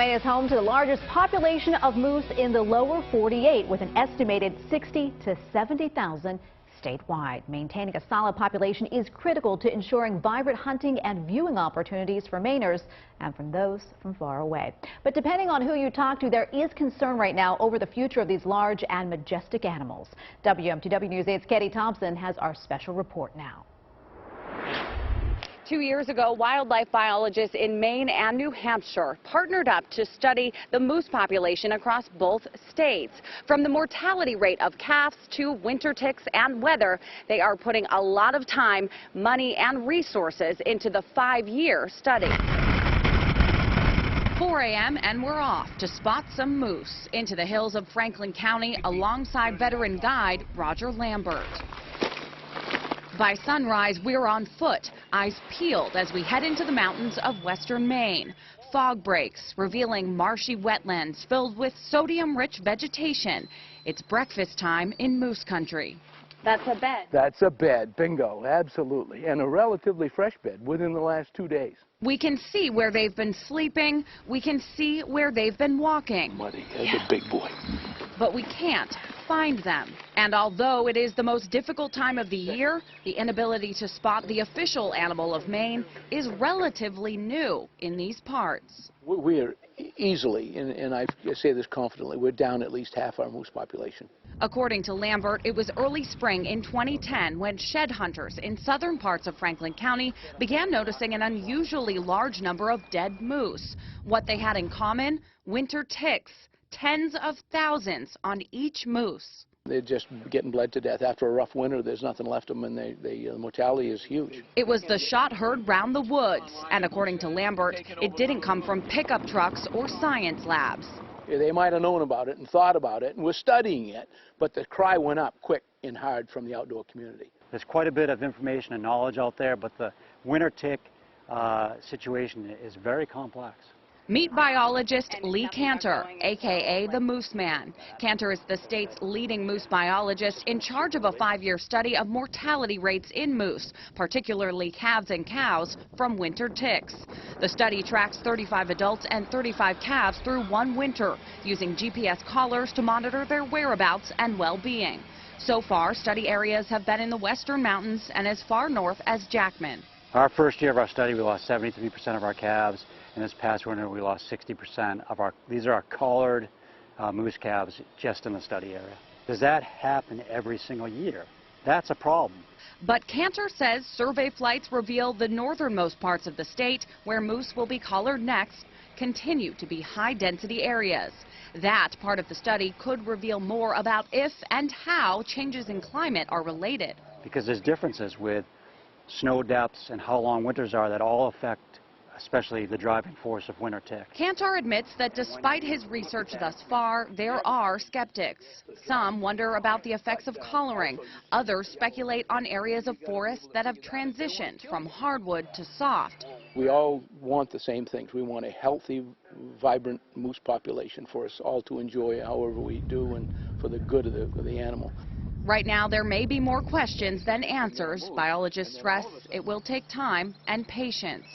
Maine is home to the largest population of moose in the lower 48, with an estimated 60 to 70,000 statewide. Maintaining a solid population is critical to ensuring vibrant hunting and viewing opportunities for Mainers and from those from far away. But depending on who you talk to, there is concern right now over the future of these large and majestic animals. WMTW News 8's Katie Thompson has our special report now. 2 years ago, wildlife biologists in Maine and New Hampshire partnered up to study the moose population across both states. From the mortality rate of calves to winter ticks and weather, they are putting a lot of time, money, and resources into the 5-year study. 4 a.m. and we're off to spot some moose into the hills of Franklin County alongside veteran guide Roger Lambert. By sunrise, we're on foot, eyes peeled as we head into the mountains of western Maine. Fog breaks, revealing marshy wetlands filled with sodium-rich vegetation. It's breakfast time in moose country. That's a bed. That's a bed, bingo, absolutely, and a relatively fresh bed within the last 2 days. We can see where they've been sleeping. We can see where they've been walking. Muddy, that's a big boy. But we can't find them. And although it is the most difficult time of the year, the inability to spot the official animal of Maine is relatively new in these parts. We are easily, and I say this confidently, we're down at least half our moose population. According to Lambert, it was early spring in 2010 when shed hunters in southern parts of Franklin County began noticing an unusually large number of dead moose. What they had in common? Winter ticks. Tens of thousands on each moose. They're just getting bled to death. After a rough winter, there's nothing left of them, and the mortality is huge. It was the shot heard round the woods, and according to Lambert, it didn't come from pickup trucks or science labs. They might have known about it and thought about it and were studying it, but the cry went up quick and hard from the outdoor community. There's quite a bit of information and knowledge out there, but the winter tick situation is very complex. Meet biologist Lee Cantor, a.k.a. the Moose Man. Cantor is the state's leading moose biologist in charge of a 5-year study of mortality rates in moose, particularly calves and cows, from winter ticks. The study tracks 35 adults and 35 calves through one winter, using GPS collars to monitor their whereabouts and well-being. So far, study areas have been in the western mountains and as far north as Jackman. Our first year of our study, we lost 73% of our calves. And this past winter, we lost 60% of these are our collared moose calves just in the study area. Does that happen every single year? That's a problem. But Cantor says survey flights reveal the northernmost parts of the state, where moose will be collared next, continue to be high-density areas. That part of the study could reveal more about if and how changes in climate are related. Because there's differences with snow depths and how long winters are that all affect especially the driving force of winter tick. Cantor admits that despite his research thus far, there are skeptics. Some wonder about the effects of collaring. Others speculate on areas of forest that have transitioned from hardwood to soft. We all want the same things. We want a healthy, vibrant moose population for us all to enjoy however we do and for the good of the animal. Right now, there may be more questions than answers. Biologists stress it will take time and patience.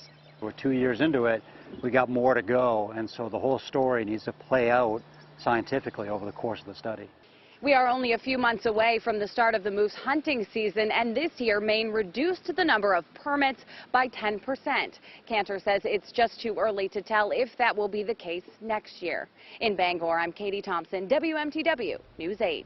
We're 2 years into it, we got more to go, and so the whole story needs to play out scientifically over the course of the study. We are only a few months away from the start of the moose hunting season, and this year Maine reduced the number of permits by 10%. Cantor says it's just too early to tell if that will be the case next year. In Bangor, I'm Katie Thompson, WMTW News 8.